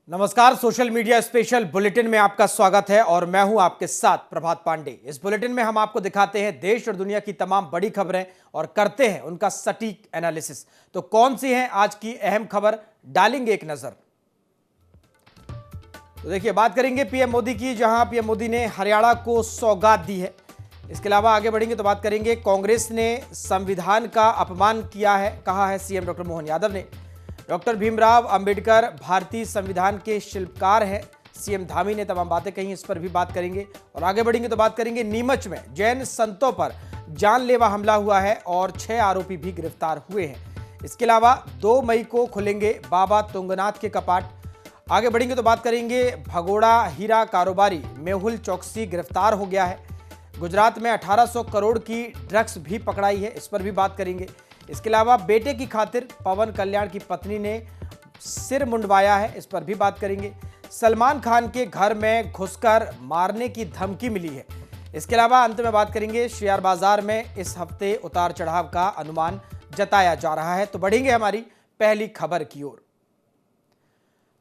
नमस्कार, social media special bulletin में आपका स्वागत है और मैं हूं आपके साथ प्रभात पांडे। इस बुलेटिन में हम आपको दिखाते हैं देश और दुनिया की तमाम बड़ी खबरें और करते हैं उनका सटीक एनालिसिस। तो कौन सी है आज की अहम खबर, डालेंगे एक नजर। तो देखिए, बात करेंगे पीएम मोदी की, जहां पीएम मोदी ने हरियाणा को सौगात दी है। इसके अलावा आगे बढ़ेंगे तो बात करेंगे कांग्रेस ने संविधान का अपमान किया है, कहा है सीएम डॉक्टर मोहन यादव ने। डॉक्टर भीमराव अंबेडकर भारतीय संविधान के शिल्पकार हैं, सीएम धामी ने तमाम बातें कही, इस पर भी बात करेंगे। और आगे बढ़ेंगे तो बात करेंगे नीमच में जैन संतों पर जानलेवा हमला हुआ है और 6 आरोपी भी गिरफ्तार हुए हैं। इसके अलावा 2 मई को खुलेंगे बाबा तुंगनाथ के कपाट। आगे बढ़ेंगे तो बात करेंगे भगोड़ा हीरा कारोबारी मेहुल चौकसी गिरफ्तार हो गया है। गुजरात में 1800 करोड़ की ड्रग्स भी पकड़ाई है, इस पर भी बात करेंगे। इसके अलावा बेटे की खातिर पवन कल्याण की पत्नी ने सिर मुंडवाया है, इस पर भी बात करेंगे। सलमान खान के घर में घुसकर मारने की धमकी मिली है। इसके अलावा अंत में बात करेंगे शेयर बाजार में इस हफ्ते उतार चढ़ाव का अनुमान जताया जा रहा है। तो बढ़ेंगे हमारी पहली खबर की ओर।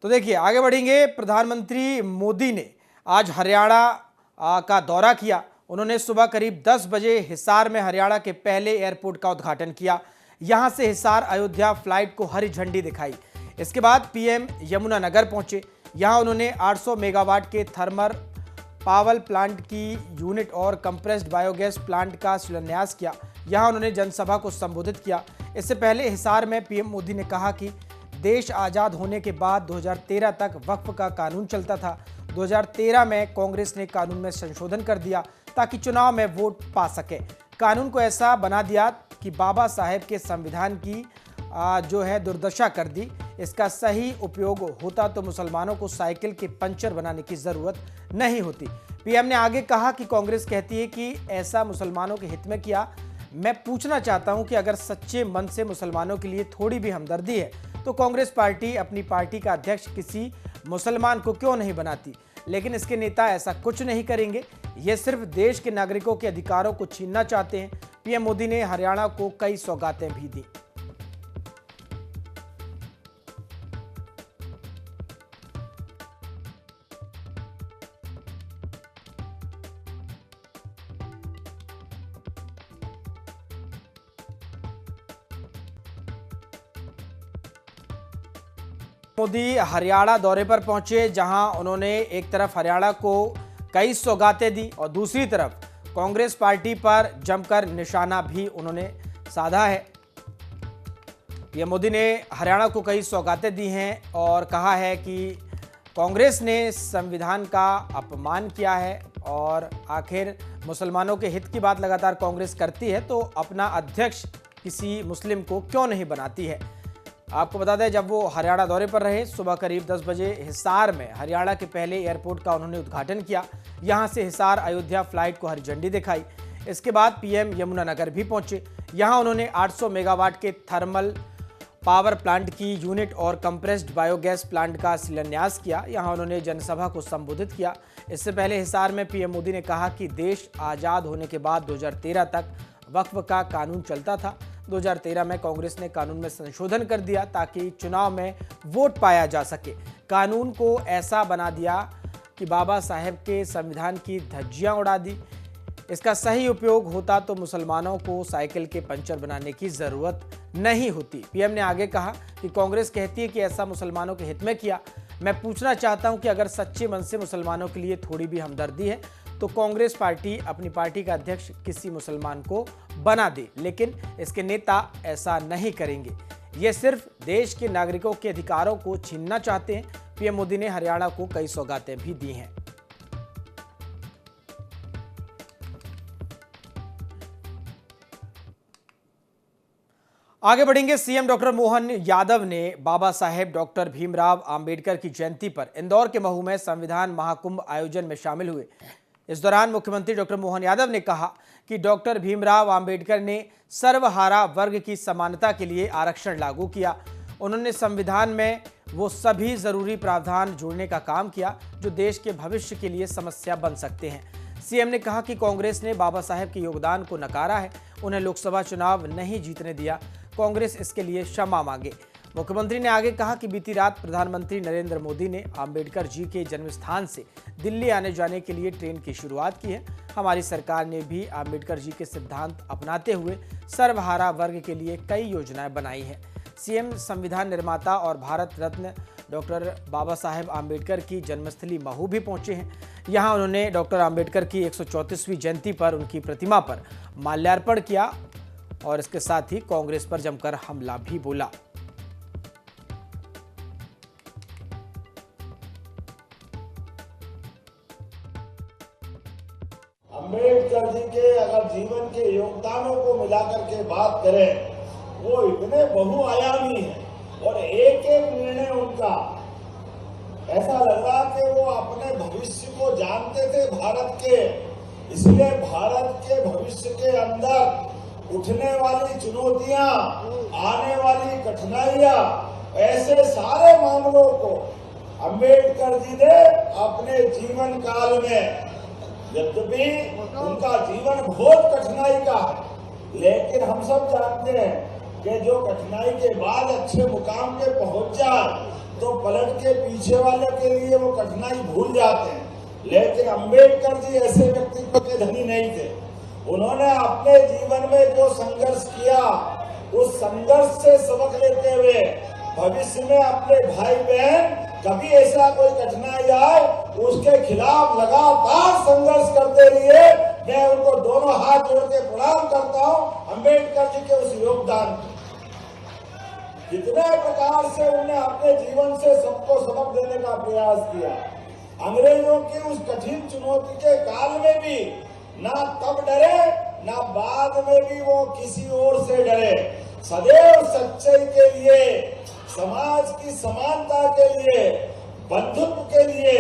तो देखिए, आगे बढ़ेंगे। प्रधानमंत्री मोदी ने आज हरियाणा का दौरा किया। उन्होंने सुबह करीब 10 बजे हिसार में हरियाणा के पहले एयरपोर्ट का उद्घाटन किया। यहां से हिसार अयोध्या फ्लाइट को हरी झंडी दिखाई। इसके बाद पीएम यमुनानगर पहुंचे। यहां उन्होंने 800 मेगावाट के थर्मल पावर प्लांट की यूनिट और कंप्रेस्ड बायोगैस प्लांट का शिलान्यास किया। यहां उन्होंने जनसभा को संबोधित किया। इससे पहले हिसार में पीएम मोदी ने कहा कि देश आज़ाद होने के बाद 2013 तक वक्फ का कानून चलता था। 2013 में कांग्रेस ने कानून में संशोधन कर दिया ताकि चुनाव में वोट पा सके। कानून को ऐसा बना दिया कि बाबा साहेब के संविधान की जो है दुर्दशा कर दी। इसका सही उपयोग होता तो मुसलमानों को साइकिल के पंचर बनाने की जरूरत नहीं होती। पीएम ने आगे कहा कि कांग्रेस कहती है कि ऐसा मुसलमानों के हित में किया। मैं पूछना चाहता हूं कि अगर सच्चे मन से मुसलमानों के लिए थोड़ी भी हमदर्दी है तो कांग्रेस पार्टी अपनी पार्टी का अध्यक्ष किसी मुसलमान को क्यों नहीं बनाती। लेकिन इसके नेता ऐसा कुछ नहीं करेंगे। ये सिर्फ देश के नागरिकों के अधिकारों को छीनना चाहते हैं। पीएम मोदी ने हरियाणा को कई सौगातें भी दी। मोदी हरियाणा दौरे पर पहुंचे, जहां उन्होंने एक तरफ हरियाणा को कई सौगातें दी और दूसरी तरफ कांग्रेस पार्टी पर जमकर निशाना भी उन्होंने साधा है। पीएम मोदी ने हरियाणा को कई सौगातें दी हैं और कहा है कि कांग्रेस ने संविधान का अपमान किया है और आखिर मुसलमानों के हित की बात लगातार कांग्रेस करती है तो अपना अध्यक्ष किसी मुस्लिम को क्यों नहीं बनाती है। आपको बता दें, जब वो हरियाणा दौरे पर रहे, सुबह करीब 10 बजे हिसार में हरियाणा के पहले एयरपोर्ट का उन्होंने उद्घाटन किया। यहां से हिसार अयोध्या फ्लाइट को हरी झंडी दिखाई। इसके बाद पीएम यमुनानगर भी पहुंचे। यहां उन्होंने 800 मेगावाट के थर्मल पावर प्लांट की यूनिट और कंप्रेस्ड बायोगैस प्लांट का शिलान्यास किया। यहां उन्होंने जनसभा को संबोधित किया। इससे पहले हिसार में पीएम मोदी ने कहा कि देश आज़ाद होने के बाद 2013 तक वक्फ का कानून चलता था। 2013 में कांग्रेस ने कानून में संशोधन कर दिया ताकि चुनाव में वोट पाया जा सके। कानून को ऐसा बना दिया कि बाबा साहेब के संविधान की धज्जियां उड़ा दी। इसका सही उपयोग होता तो मुसलमानों को साइकिल के पंचर बनाने की जरूरत नहीं होती। पीएम ने आगे कहा कि कांग्रेस कहती है कि ऐसा मुसलमानों के हित में किया। मैं पूछना चाहता हूं कि अगर सच्चे मन से मुसलमानों के लिए थोड़ी भी हमदर्दी है तो कांग्रेस पार्टी अपनी पार्टी का अध्यक्ष किसी मुसलमान को बना दे। लेकिन इसके नेता ऐसा नहीं करेंगे। ये सिर्फ देश के नागरिकों के अधिकारों को छीनना चाहते हैं। पीएम मोदी ने हरियाणा को कई सौगातें भी दी हैं। आगे बढ़ेंगे। सीएम डॉक्टर मोहन यादव ने बाबा साहेब डॉक्टर भीमराव अंबेडकर की जयंती पर इंदौर के महू में संविधान महाकुंभ आयोजन में शामिल हुए। इस दौरान मुख्यमंत्री डॉक्टर मोहन यादव ने कहा कि डॉक्टर भीमराव अंबेडकर ने सर्वहारा वर्ग की समानता के लिए आरक्षण लागू किया। उन्होंने संविधान में वो सभी जरूरी प्रावधान जोड़ने का काम किया जो देश के भविष्य के लिए समस्या बन सकते हैं। सीएम ने कहा कि कांग्रेस ने बाबा साहेब के योगदान को नकारा है, उन्हें लोकसभा चुनाव नहीं जीतने दिया। कांग्रेस इसके लिए क्षमा मांगे। मुख्यमंत्री ने आगे कहा कि बीती रात प्रधानमंत्री नरेंद्र मोदी ने अंबेडकर जी के जन्म स्थान से दिल्ली आने जाने के लिए ट्रेन की शुरुआत की है। हमारी सरकार ने भी अंबेडकर जी के सिद्धांत अपनाते हुए सर्वहारा वर्ग के लिए कई योजनाएं बनाई हैं। सीएम संविधान निर्माता और भारत रत्न डॉक्टर बाबा साहेब आम्बेडकर की जन्मस्थली महू भी पहुंचे हैं। यहां उन्होंने डॉक्टर आम्बेडकर की 134वीं जयंती पर उनकी प्रतिमा पर माल्यार्पण किया और इसके साथ ही कांग्रेस पर जमकर हमला भी बोला। अम्बेडकर जी के अगर जीवन के योगदानों को मिलाकर के बात करें, वो इतने बहुआयामी हैं और एक एक निर्णय उनका ऐसा लगा कि वो अपने भविष्य को जानते थे भारत के, इसलिए भारत के भविष्य के अंदर उठने वाली चुनौतियां, आने वाली कठिनाइयां, ऐसे सारे मामलों को अम्बेडकर जी ने अपने जीवन काल में, यद्यपि उनका जीवन बहुत कठिनाई का है, लेकिन हम सब जानते हैं कि जो कठिनाई के बाद अच्छे मुकाम पे पहुंच जाए तो पलट के पीछे वाले के लिए वो कठिनाई भूल जाते हैं। लेकिन अम्बेडकर जी ऐसे व्यक्तित्व के धनी नहीं थे। उन्होंने अपने जीवन में जो संघर्ष किया, उस संघर्ष से सबक लेते हुए भविष्य में अपने भाई बहन कभी ऐसा कोई कठिनाई आए, उसके खिलाफ लगातार संघर्ष करते रहिए। मैं उनको दोनों हाथ जोड़ के प्रणाम करता हूं अम्बेडकर जी के उस योगदान, जितने प्रकार से उन्होंने अपने जीवन से सबको सबक देने का प्रयास किया। अंग्रेजों की उस कठिन चुनौती के काल में भी ना तब डरे, ना बाद में भी वो किसी और से डरे। सदैव सच्चाई के लिए, समाज की समानता के लिए, बंधुत्व के लिए,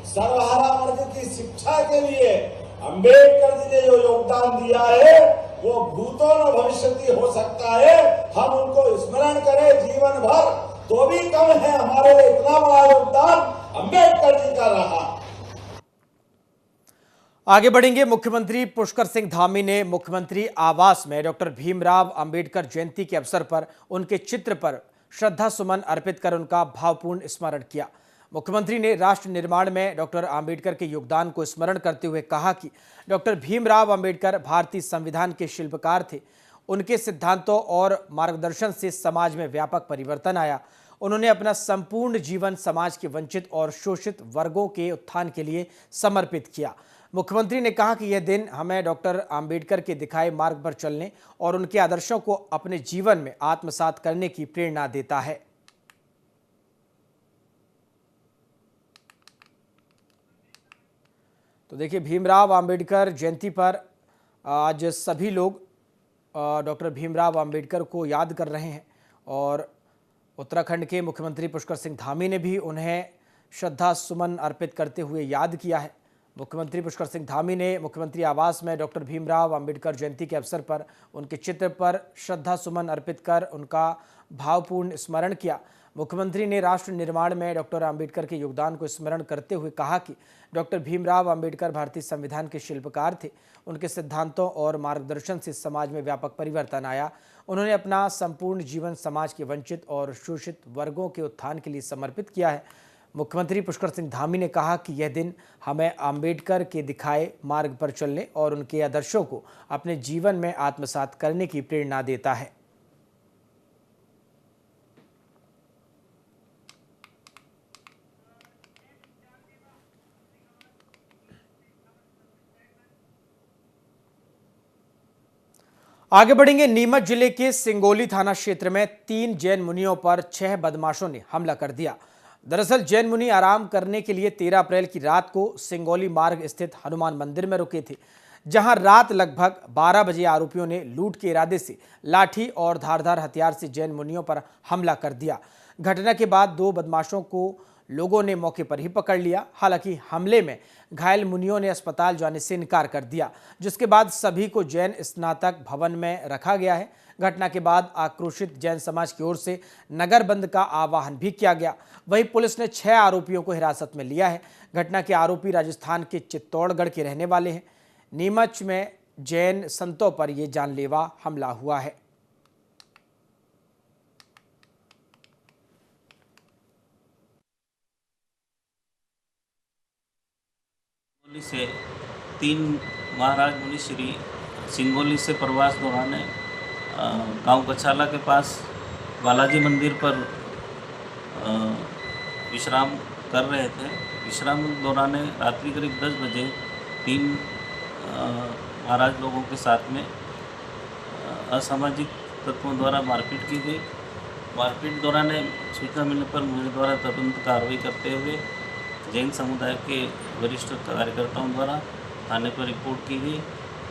सर्वहारा वर्ग की शिक्षा के लिए अम्बेडकर जी ने जो योगदान दिया है वो भूतो न भविष्यति हो सकता है। हम उनको स्मरण करें जीवन भर तो भी कम है। हमारे लिए इतना बड़ा योगदान अम्बेडकर जी का रहा। आगे बढ़ेंगे। मुख्यमंत्री पुष्कर सिंह धामी ने मुख्यमंत्री आवास में डॉक्टर भीमराव अंबेडकर जयंती के अवसर पर उनके चित्र पर श्रद्धा सुमन अर्पित कर उनका भावपूर्ण स्मरण किया। मुख्यमंत्री ने राष्ट्र निर्माण में डॉक्टर अंबेडकर के योगदान को स्मरण करते हुए कहा कि डॉक्टर भीमराव अंबेडकर भारतीय संविधान के शिल्पकार थे। उनके सिद्धांतों और मार्गदर्शन से समाज में व्यापक परिवर्तन आया। उन्होंने अपना संपूर्ण जीवन समाज के वंचित और शोषित वर्गों के उत्थान के लिए समर्पित किया। मुख्यमंत्री ने कहा कि यह दिन हमें डॉक्टर अंबेडकर के दिखाए मार्ग पर चलने और उनके आदर्शों को अपने जीवन में आत्मसात करने की प्रेरणा देता है। तो देखिए, भीमराव अंबेडकर जयंती पर आज सभी लोग डॉक्टर भीमराव अंबेडकर को याद कर रहे हैं और उत्तराखंड के मुख्यमंत्री पुष्कर सिंह धामी ने भी उन्हें श्रद्धा सुमन अर्पित करते हुए याद किया है। मुख्यमंत्री पुष्कर सिंह धामी ने मुख्यमंत्री आवास में डॉक्टर भीमराव अंबेडकर जयंती के अवसर पर उनके चित्र पर श्रद्धा सुमन अर्पित कर उनका भावपूर्ण स्मरण किया। मुख्यमंत्री ने राष्ट्र निर्माण में डॉक्टर अंबेडकर के योगदान को स्मरण करते हुए कहा कि डॉक्टर भीमराव अंबेडकर भारतीय संविधान के शिल्पकार थे। उनके सिद्धांतों और मार्गदर्शन से समाज में व्यापक परिवर्तन आया। उन्होंने अपना संपूर्ण जीवन समाज के वंचित और शोषित वर्गों के उत्थान के लिए समर्पित किया है। मुख्यमंत्री पुष्कर सिंह धामी ने कहा कि यह दिन हमें अंबेडकर के दिखाए मार्ग पर चलने और उनके आदर्शों को अपने जीवन में आत्मसात करने की प्रेरणा देता है। आगे बढ़ेंगे। नीमच जिले के सिंगोली थाना क्षेत्र में 3 जैन मुनियों पर 6 बदमाशों ने हमला कर दिया। दरअसल जैन मुनि आराम करने के लिए 13 अप्रैल की रात को सिंगोली मार्ग स्थित हनुमान मंदिर में रुके थे, जहां रात लगभग 12 बजे आरोपियों ने लूट के इरादे से लाठी और धारदार हथियार से जैन मुनियों पर हमला कर दिया। घटना के बाद 2 बदमाशों को लोगों ने मौके पर ही पकड़ लिया। हालांकि हमले में घायल मुनियों ने अस्पताल जाने से इनकार कर दिया, जिसके बाद सभी को जैन स्नातक भवन में रखा गया है। घटना के बाद आक्रोशित जैन समाज की ओर से नगर बंद का आह्वान भी किया गया। वहीं पुलिस ने 6 आरोपियों को हिरासत में लिया है। घटना के आरोपी राजस्थान के चित्तौड़गढ़ के रहने वाले हैं। नीमच में जैन संतों पर यह जानलेवा हमला हुआ है। सिंगोली से 3 महाराज मुनि श्री सिंगोली से प्रवास दौरान गांव कछाला के पास बालाजी मंदिर पर विश्राम कर रहे थे। विश्राम दौरान रात्रि करीब 10 बजे 3 महाराज लोगों के साथ में असामाजिक तत्वों द्वारा मारपीट की गई। मारपीट दौरान सूचना मिलने पर मेरे द्वारा तुरंत कार्रवाई करते हुए जैन समुदाय के वरिष्ठ कार्यकर्ताओं द्वारा थाने पर रिपोर्ट की गई।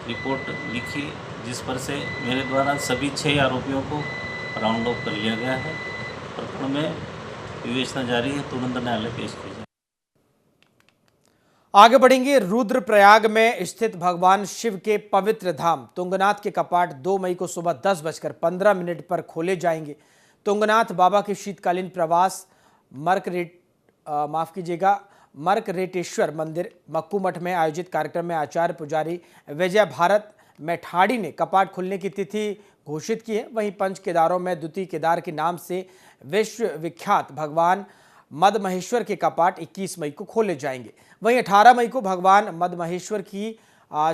रिपोर्ट लिखी, जिस पर से मेरे द्वारा सभी 6 आरोपियों को राउंड ऑफ कर लिया गया है। प्रकरण में विवेचना जारी है, तुरंत न्यायालय पेश की जाए। आगे बढ़ेंगे। रुद्रप्रयाग में स्थित भगवान शिव के पवित्र धाम तुंगनाथ के कपाट 2 मई को सुबह 10:15 पर खोले जाएंगे। तुंगनाथ बाबा के शीतकालीन प्रवास मर्करेटेश्वर मंदिर मक्कू मठ में आयोजित कार्यक्रम में आचार्य पुजारी विजय भारत मैठाड़ी ने कपाट खुलने की तिथि घोषित की है। वहीं पंच केदारों में द्वितीय केदार के नाम से विश्व विख्यात भगवान मदमहेश्वर के कपाट 21 मई को खोले जाएंगे। वहीं 18 मई को भगवान मदमहेश्वर की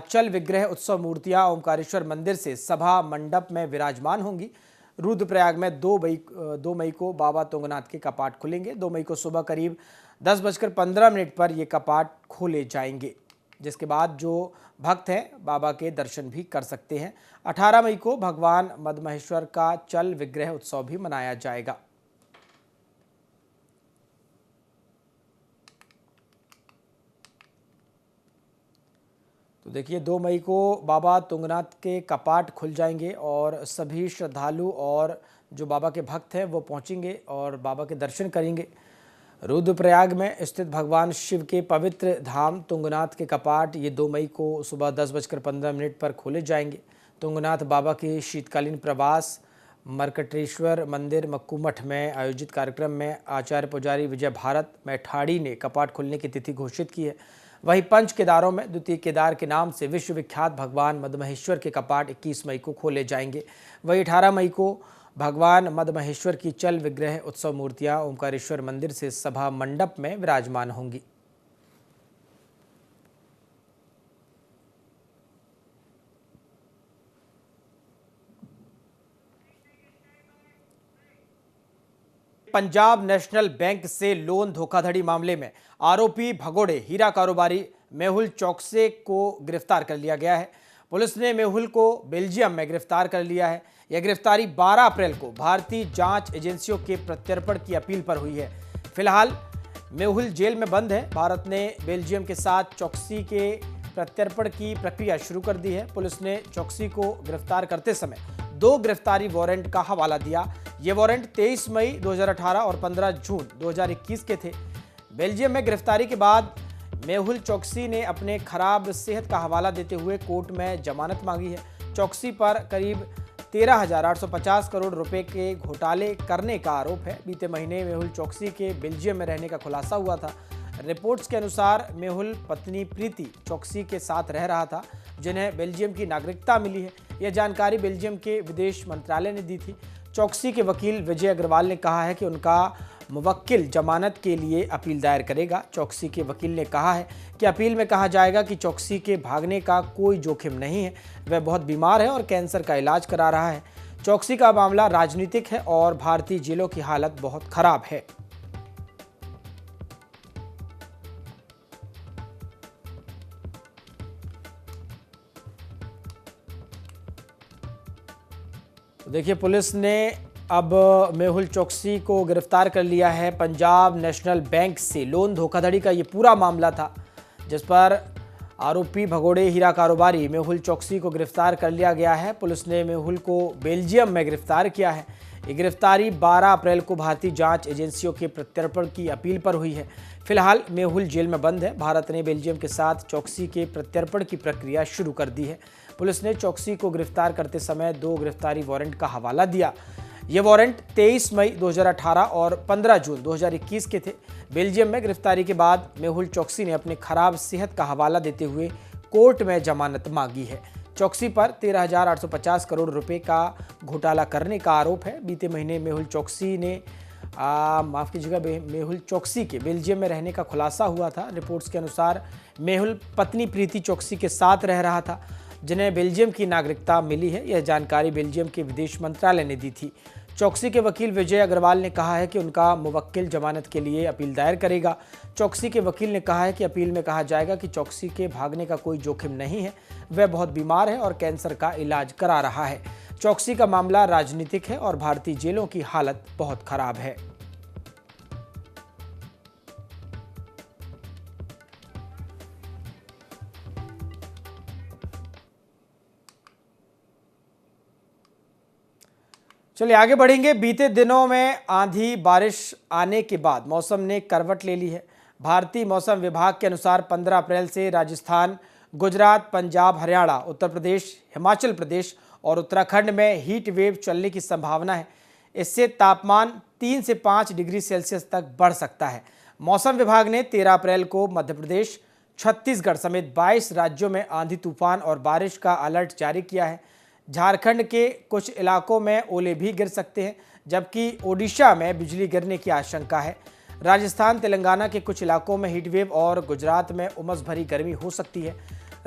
चल विग्रह उत्सव मूर्तियां ओमकारेश्वर मंदिर से सभा मंडप में विराजमान होंगी। रुद्रप्रयाग में 2 मई को बाबा तुंगनाथ के कपाट खुलेंगे। 2 मई को सुबह करीब 10:15 पर ये कपाट खोले जाएंगे, जिसके बाद जो भक्त हैं बाबा के दर्शन भी कर सकते हैं। 18 मई को भगवान मदमहेश्वर का चल विग्रह उत्सव भी मनाया जाएगा। तो देखिए 2 मई को बाबा तुंगनाथ के कपाट खुल जाएंगे और सभी श्रद्धालु और जो बाबा के भक्त हैं वो पहुंचेंगे और बाबा के दर्शन करेंगे। रुद्रप्रयाग में स्थित भगवान शिव के पवित्र धाम तुंगनाथ के कपाट ये 2 मई को सुबह 10:15 पर खोले जाएंगे। तुंगनाथ बाबा के शीतकालीन प्रवास मर्कटेश्वर मंदिर मक्कू मठ में आयोजित कार्यक्रम में आचार्य पुजारी विजय भारत मैठाड़ी ने कपाट खुलने की तिथि घोषित की है। वहीं पंच केदारों में द्वितीय केदार के नाम से विश्व विख्यात भगवान मदमहेश्वर के कपाट 21 मई को खोले जाएंगे। वहीं 18 मई को भगवान मदमहेश्वर की चल विग्रह उत्सव मूर्तियां ओमकारेश्वर मंदिर से सभा मंडप में विराजमान होंगी। पंजाब नेशनल बैंक से लोन धोखाधड़ी मामले में आरोपी भगोड़े हीरा कारोबारी मेहुल चौकसे को गिरफ्तार कर लिया गया है। पुलिस ने मेहुल को बेल्जियम में गिरफ्तार कर लिया है। यह गिरफ्तारी 12 अप्रैल को भारतीय जांच एजेंसियों के प्रत्यर्पण की अपील पर हुई है। फिलहाल मेहुल जेल में बंद है। भारत ने बेल्जियम के साथ चौकसी के प्रत्यर्पण की प्रक्रिया शुरू कर दी है। पुलिस ने चौकसी को गिरफ्तार करते समय 2 गिरफ्तारी वारंट का हवाला दिया। ये वारंट 23 मई 2018 और 15 जून 2021 के थे। बेल्जियम में गिरफ्तारी के बाद मेहुल चौकसी ने अपने खराब सेहत का हवाला देते हुए कोर्ट में जमानत मांगी है। चौकसी पर करीब 13,850 करोड़ रुपए के घोटाले करने का आरोप है। बीते महीने मेहुल चौकसी के बेल्जियम में रहने का खुलासा हुआ था। रिपोर्ट्स के अनुसार मेहुल पत्नी प्रीति चौकसी के साथ रह रहा था, जिन्हें बेल्जियम की नागरिकता मिली है। यह जानकारी बेल्जियम के विदेश मंत्रालय ने दी थी। चौकसी के वकील विजय अग्रवाल ने कहा है कि उनका मुवक्किल जमानत के लिए अपील दायर करेगा। चौकसी के वकील ने कहा है कि अपील में कहा जाएगा कि चौकसी के भागने का कोई जोखिम नहीं है, वह बहुत बीमार है और कैंसर का इलाज करा रहा है। चौकसी का मामला राजनीतिक है और भारतीय जेलों की हालत बहुत खराब है। देखिए पुलिस ने अब मेहुल चौकसी को गिरफ्तार कर लिया है। पंजाब नेशनल बैंक से लोन धोखाधड़ी का ये पूरा मामला था, जिस पर आरोपी भगोड़े हीरा कारोबारी मेहुल चौकसी को गिरफ्तार कर लिया गया है। पुलिस ने मेहुल को बेल्जियम में गिरफ्तार किया है। ये गिरफ्तारी 12 अप्रैल को भारतीय जांच एजेंसियों के प्रत्यर्पण की अपील पर हुई है। फिलहाल मेहुल जेल में बंद है। भारत ने बेल्जियम के साथ चौकसी के प्रत्यर्पण की प्रक्रिया शुरू कर दी है। पुलिस ने चौकसी को गिरफ्तार करते समय 2 गिरफ्तारी वारंट का हवाला दिया। ये वारंट 23 मई 2018 और 15 जून 2021 के थे। बेल्जियम में गिरफ्तारी के बाद मेहुल चौकसी ने अपने खराब सेहत का हवाला देते हुए कोर्ट में जमानत मांगी है। चौकसी पर 13,850 करोड़ रुपए का घोटाला करने का आरोप है। बीते महीने मेहुल चौकसी ने माफ़ कीजिएगा, मेहुल चोकसी के बेल्जियम में रहने का खुलासा हुआ था। रिपोर्ट्स के अनुसार मेहुल पत्नी प्रीति चोकसी के साथ रह रहा था, जिन्हें बेल्जियम की नागरिकता मिली है। यह जानकारी बेल्जियम के विदेश मंत्रालय ने दी थी। चोकसी के वकील विजय अग्रवाल ने कहा है कि उनका मुवक्किल जमानत के लिए अपील दायर करेगा। चोकसी के वकील ने कहा है कि अपील में कहा जाएगा कि चोकसी के भागने का कोई जोखिम नहीं है, वह बहुत बीमार है और कैंसर का इलाज करा रहा है। चोकसी का मामला राजनीतिक है और भारतीय जेलों की हालत बहुत खराब है। चलिए आगे बढ़ेंगे। बीते दिनों में आंधी बारिश आने के बाद मौसम ने करवट ले ली है। भारतीय मौसम विभाग के अनुसार 15 अप्रैल से राजस्थान, गुजरात, पंजाब, हरियाणा, उत्तर प्रदेश, हिमाचल प्रदेश और उत्तराखंड में हीट वेव चलने की संभावना है। इससे तापमान 3 से 5 डिग्री सेल्सियस तक बढ़ सकता है। मौसम विभाग ने 13 अप्रैल को मध्य प्रदेश, छत्तीसगढ़ समेत 22 राज्यों में आंधी तूफान और बारिश का अलर्ट जारी किया है। झारखंड के कुछ इलाकों में ओले भी गिर सकते हैं, जबकि ओडिशा में बिजली गिरने की आशंका है। राजस्थान, तेलंगाना के कुछ इलाकों में हीटवेव और गुजरात में उमस भरी गर्मी हो सकती है।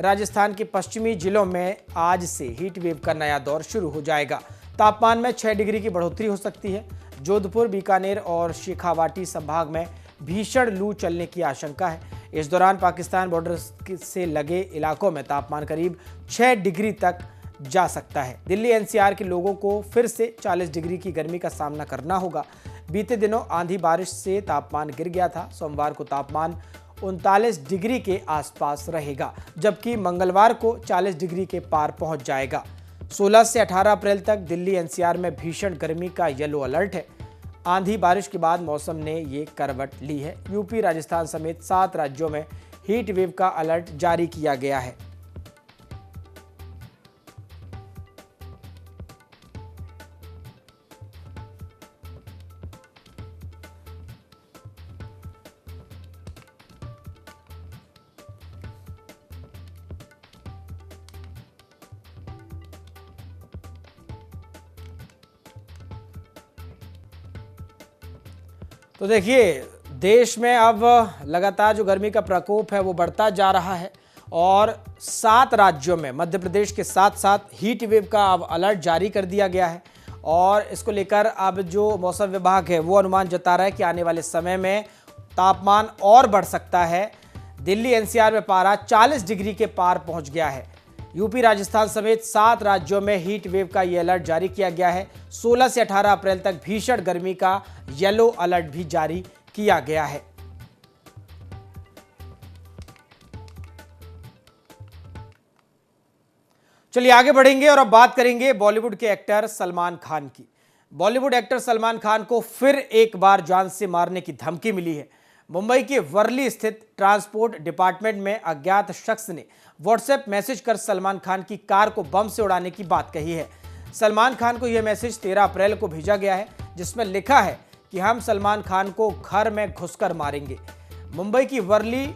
राजस्थान के पश्चिमी जिलों में आज से हीटवेव का नया दौर शुरू हो जाएगा। तापमान में 6 डिग्री की बढ़ोतरी हो सकती है। जोधपुर, बीकानेर और शेखावाटी संभाग में भीषण लू चलने की आशंका है। इस दौरान पाकिस्तान बॉर्डर से लगे इलाकों में तापमान करीब 6 डिग्री तक जा सकता है। दिल्ली एनसीआर के लोगों को फिर से 40 डिग्री की गर्मी का सामना करना होगा। बीते दिनों आंधी बारिश से तापमान गिर गया था। सोमवार को तापमान 39 डिग्री के आसपास रहेगा, जबकि मंगलवार को 40 डिग्री के पार पहुंच जाएगा। 16 से 18 अप्रैल तक दिल्ली एनसीआर में भीषण गर्मी का येलो अलर्ट है। आंधी बारिश के बाद मौसम ने ये करवट ली है। यूपी, राजस्थान समेत 7 राज्यों में हीट वेव का अलर्ट जारी किया गया है। तो देखिए, देश में अब लगातार जो गर्मी का प्रकोप है वो बढ़ता जा रहा है और 7 राज्यों में मध्य प्रदेश के साथ साथ हीट वेव का अब अलर्ट जारी कर दिया गया है। और इसको लेकर अब जो मौसम विभाग है वो अनुमान जता रहा है कि आने वाले समय में तापमान और बढ़ सकता है। दिल्ली एनसीआर में पारा 40 डिग्री के पार पहुंच गया है। यूपी, राजस्थान समेत 7 राज्यों में हीट वेव का ये अलर्ट जारी किया गया है। 16 से 18 अप्रैल तक भीषण गर्मी का येलो अलर्ट भी जारी किया गया है। चलिए आगे बढ़ेंगे और अब बात करेंगे बॉलीवुड के एक्टर सलमान खान की। बॉलीवुड एक्टर सलमान खान को फिर एक बार जान से मारने की धमकी मिली है। मुंबई के वर्ली स्थित ट्रांसपोर्ट डिपार्टमेंट में अज्ञात शख्स ने व्हाट्सएप मैसेज कर सलमान खान की कार को बम से उड़ाने की बात कही है। सलमान खान को यह मैसेज 13 अप्रैल को भेजा गया है, जिसमें लिखा है कि हम सलमान खान को घर में घुसकर मारेंगे। मुंबई की वर्ली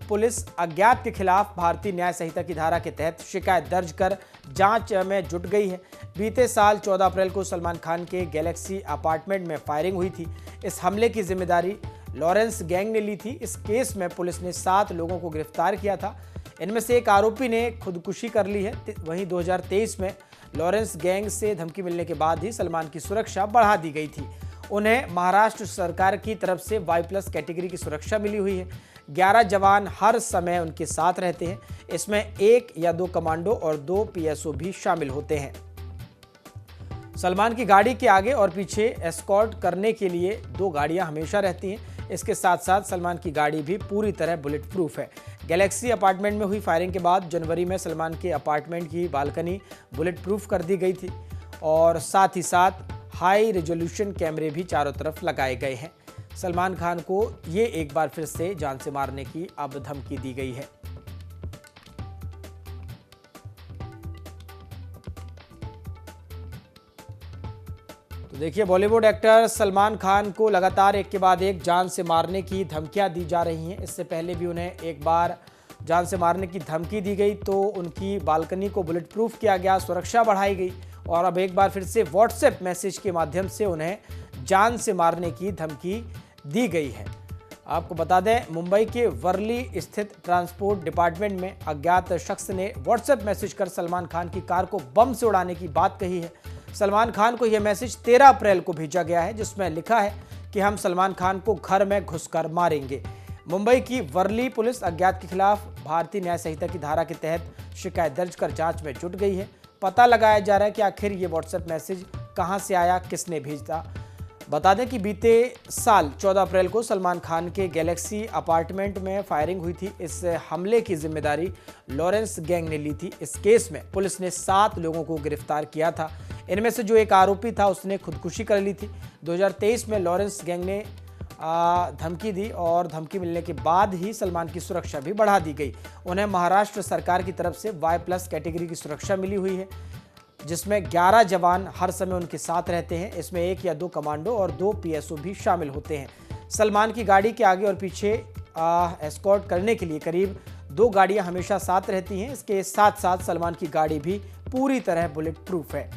पुलिस अज्ञात के खिलाफ भारतीय न्याय संहिता की धारा के तहत शिकायत दर्ज कर जांच में जुट गई है। बीते साल 14 अप्रैल को सलमान खान के गैलेक्सी अपार्टमेंट में फायरिंग हुई थी। इस हमले की जिम्मेदारी लॉरेंस गैंग ने ली थी। इस केस में पुलिस ने 7 लोगों को गिरफ्तार किया था। इनमें से एक आरोपी ने खुदकुशी कर ली है। वहीं 2023 में लॉरेंस गैंग से धमकी मिलने के बाद ही सलमान की सुरक्षा बढ़ा दी गई थी। उन्हें महाराष्ट्र सरकार की तरफ से Y+ कैटेगरी की सुरक्षा मिली हुई है। 11 जवान हर समय उनके साथ रहते हैं। इसमें 1 या 2 कमांडो और 2 PSO भी शामिल होते हैं। सलमान की गाड़ी के आगे और पीछे एस्कॉर्ट करने के लिए 2 गाड़ियां हमेशा रहती हैं। इसके साथ साथ सलमान की गाड़ी भी पूरी तरह बुलेट प्रूफ है। गैलेक्सी अपार्टमेंट में हुई फायरिंग के बाद जनवरी में सलमान के अपार्टमेंट की बालकनी बुलेट प्रूफ कर दी गई थी और साथ ही साथ हाई रेजोल्यूशन कैमरे भी चारों तरफ लगाए गए हैं। सलमान खान को ये एक बार फिर से जान से मारने की अब धमकी दी गई है। तो देखिए, बॉलीवुड एक्टर सलमान खान को लगातार एक के बाद एक जान से मारने की धमकियां दी जा रही हैं। इससे पहले भी उन्हें एक बार जान से मारने की धमकी दी गई तो उनकी बालकनी को बुलेट प्रूफ किया गया, सुरक्षा बढ़ाई गई और अब एक बार फिर से व्हाट्सएप मैसेज के माध्यम से उन्हें जान से मारने की धमकी दी गई है। आपको बता दें, मुंबई के वर्ली स्थित ट्रांसपोर्ट डिपार्टमेंट में अज्ञात शख्स ने व्हाट्सएप मैसेज कर सलमान खान की कार को बम से उड़ाने की बात कही है। सलमान खान को यह मैसेज 13 अप्रैल को भेजा गया है, जिसमें लिखा है कि हम सलमान खान को घर में घुसकर मारेंगे। मुंबई की वर्ली पुलिस अज्ञात के खिलाफ भारतीय न्याय संहिता की धारा के तहत शिकायत दर्ज कर जांच में जुट गई है। पता लगाया जा रहा है कि आखिर ये व्हाट्सएप मैसेज कहां से आया, किसने भेजा। बता दें कि बीते साल 14 अप्रैल को सलमान खान के गैलेक्सी अपार्टमेंट में फायरिंग हुई थी। इस हमले की जिम्मेदारी लॉरेंस गैंग ने ली थी। इस केस में पुलिस ने 7 लोगों को गिरफ्तार किया था। इनमें से जो एक आरोपी था उसने खुदकुशी कर ली थी। 2023 में लॉरेंस गैंग ने धमकी दी और धमकी मिलने के बाद ही सलमान की सुरक्षा भी बढ़ा दी गई। उन्हें महाराष्ट्र सरकार की तरफ से Y+ कैटेगरी की सुरक्षा मिली हुई है, जिसमें 11 जवान हर समय उनके साथ रहते हैं। इसमें 1 या 2 कमांडो और 2 PSO भी शामिल होते हैं। सलमान की गाड़ी के आगे और पीछे एस्कॉर्ट करने के लिए करीब 2 गाड़ियां हमेशा साथ रहती हैं। इसके साथ साथ सलमान की गाड़ी भी पूरी तरह बुलेट प्रूफ है।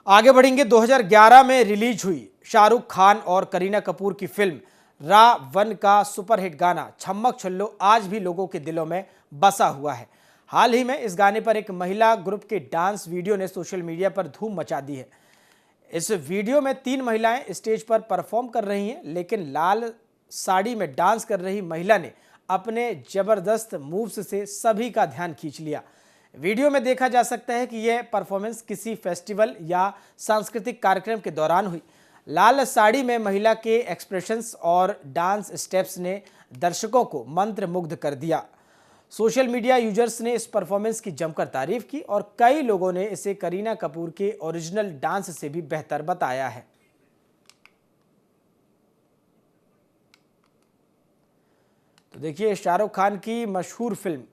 आगे बढ़ेंगे। 2011 में रिलीज हुई शाहरुख खान और करीना कपूर की फिल्म रा.1 का सुपरहिट गाना छम्मक छल्लो आज भी लोगों के दिलों में बसा हुआ है। हाल ही में इस गाने पर एक महिला ग्रुप के डांस वीडियो ने सोशल मीडिया पर धूम मचा दी है। इस वीडियो में 3 महिलाएं स्टेज पर परफॉर्म कर रही हैं, लेकिन लाल साड़ी में डांस कर रही महिला ने अपने जबरदस्त मूव्स से सभी का ध्यान खींच लिया। वीडियो में देखा जा सकता है कि यह परफॉर्मेंस किसी फेस्टिवल या सांस्कृतिक कार्यक्रम के दौरान हुई। लाल साड़ी में महिला के एक्सप्रेशंस और डांस स्टेप्स ने दर्शकों को मंत्रमुग्ध कर दिया। सोशल मीडिया यूजर्स ने इस परफॉर्मेंस की जमकर तारीफ की और कई लोगों ने इसे करीना कपूर के ओरिजिनल डांस से भी बेहतर बताया है। तो देखिए, शाहरुख खान की मशहूर फिल्म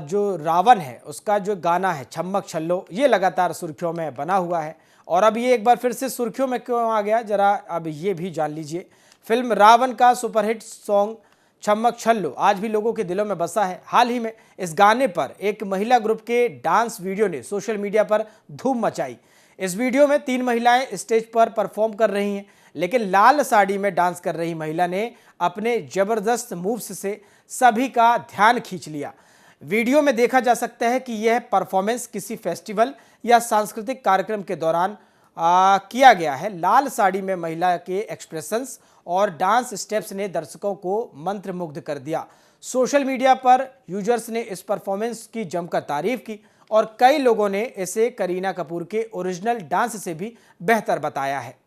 जो रावण है उसका जो गाना है छम्मक छल्लो, ये लगातार सुर्खियों में बना हुआ है। और अब ये एक बार फिर से सुर्खियों में क्यों आ गया, जरा अब ये भी जान लीजिए। फिल्म रावण का सुपरहिट सॉन्ग छम्मक छल्लो आज भी लोगों के दिलों में बसा है। हाल ही में इस गाने पर एक महिला ग्रुप के डांस वीडियो ने सोशल मीडिया पर धूम मचाई। इस वीडियो में 3 महिलाएं स्टेज पर परफॉर्म कर रही हैं, लेकिन लाल साड़ी में डांस कर रही महिला ने अपने जबरदस्त मूव्स से सभी का ध्यान खींच लिया। वीडियो में देखा जा सकता है कि यह परफॉर्मेंस किसी फेस्टिवल या सांस्कृतिक कार्यक्रम के दौरान किया गया है। लाल साड़ी में महिला के एक्सप्रेशंस और डांस स्टेप्स ने दर्शकों को मंत्रमुग्ध कर दिया। सोशल मीडिया पर यूजर्स ने इस परफॉर्मेंस की जमकर तारीफ की और कई लोगों ने इसे करीना कपूर के ओरिजिनल डांस से भी बेहतर बताया है।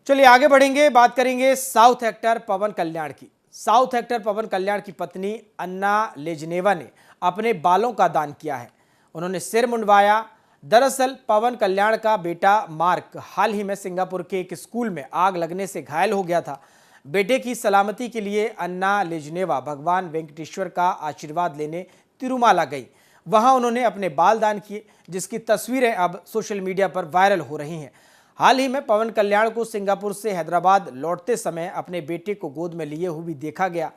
चलिए आगे बढ़ेंगे, बात करेंगे साउथ एक्टर पवन कल्याण की। साउथ एक्टर पवन कल्याण की पत्नी अन्ना लेजनेवा ने अपने बालों का दान किया है। उन्होंने सिर मुंडवाया। दरअसल पवन कल्याण का बेटा मार्क हाल ही में सिंगापुर के एक स्कूल में आग लगने से घायल हो गया था। बेटे की सलामती के लिए अन्ना लेजनेवा भगवान वेंकटेश्वर का आशीर्वाद लेने तिरुमाला गई। वहां उन्होंने अपने बाल दान किए, जिसकी तस्वीरें अब सोशल मीडिया पर वायरल हो रही हैं। हाल ही में पवन कल्याण को सिंगापुर से हैदराबाद लौटते समय अपने बेटे को गोद में लिए हुए भी देखा गया।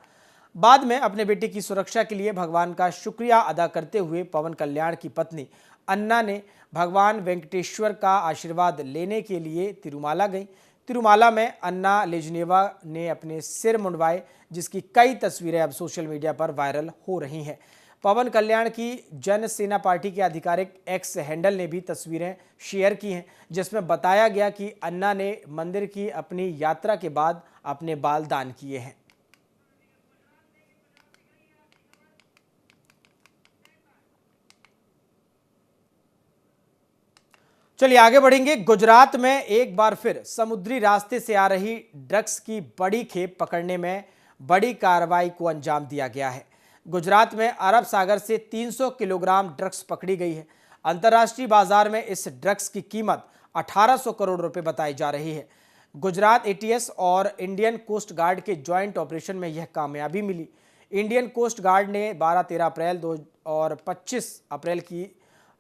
बाद में अपने बेटे की सुरक्षा के लिए भगवान का शुक्रिया अदा करते हुए पवन कल्याण की पत्नी अन्ना ने भगवान वेंकटेश्वर का आशीर्वाद लेने के लिए तिरुमाला गई। तिरुमाला में अन्ना लेजनेवा ने अपने सिर मुंडवाए, जिसकी कई तस्वीरें अब सोशल मीडिया पर वायरल हो रही हैं। पवन कल्याण की जन सेना पार्टी के आधिकारिक एक्स हैंडल ने भी तस्वीरें शेयर की हैं, जिसमें बताया गया कि अन्ना ने मंदिर की अपनी यात्रा के बाद अपने बाल दान किए हैं। चलिए आगे बढ़ेंगे। गुजरात में एक बार फिर समुद्री रास्ते से आ रही ड्रग्स की बड़ी खेप पकड़ने में बड़ी कार्रवाई को अंजाम दिया गया है। गुजरात में अरब सागर से 300 किलोग्राम ड्रग्स पकड़ी गई है। अंतर्राष्ट्रीय बाजार में इस ड्रग्स की कीमत 1800 करोड़ रुपए बताई जा रही है। गुजरात ATS और इंडियन कोस्ट गार्ड के ज्वाइंट ऑपरेशन में यह कामयाबी मिली। इंडियन कोस्ट गार्ड ने 12-13 अप्रैल और 25 अप्रैल की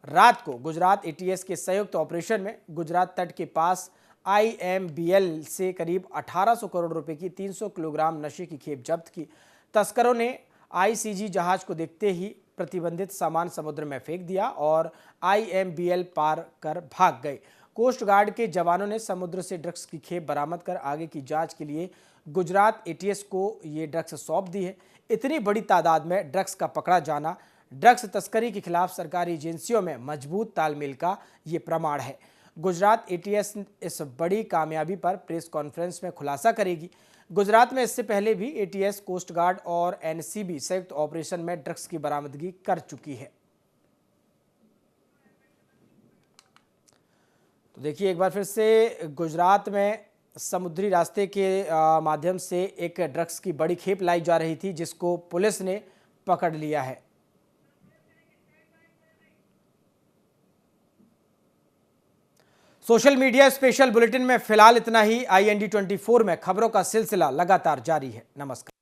रात को गुजरात ATS के संयुक्त ऑपरेशन में गुजरात तट के पास IMBL से करीब 1800 करोड़ रुपए की 300 किलोग्राम नशे की खेप जब्त की। तस्करों ने ICG जहाज को देखते ही प्रतिबंधित सामान समुद्र में फेंक दिया और IMBL पार कर भाग गए। कोस्ट गार्ड के जवानों ने समुद्र से ड्रग्स की खेप बरामद कर आगे की जांच के लिए गुजरात ATS को ये ड्रग्स सौंप दी है। इतनी बड़ी तादाद में ड्रग्स का पकड़ा जाना ड्रग्स तस्करी के खिलाफ सरकारी एजेंसियों में मजबूत तालमेल का ये प्रमाण है। गुजरात ATS इस बड़ी कामयाबी पर प्रेस कॉन्फ्रेंस में खुलासा करेगी। गुजरात में इससे पहले भी ATS, कोस्ट गार्ड और NCB संयुक्त ऑपरेशन में ड्रग्स की बरामदगी कर चुकी है। तो देखिए एक बार फिर से गुजरात में समुद्री रास्ते के माध्यम से एक ड्रग्स की बड़ी खेप लाई जा रही थी, जिसको पुलिस ने पकड़ लिया है। सोशल मीडिया स्पेशल बुलेटिन में फिलहाल इतना ही। IND 24 में खबरों का सिलसिला लगातार जारी है। नमस्कार।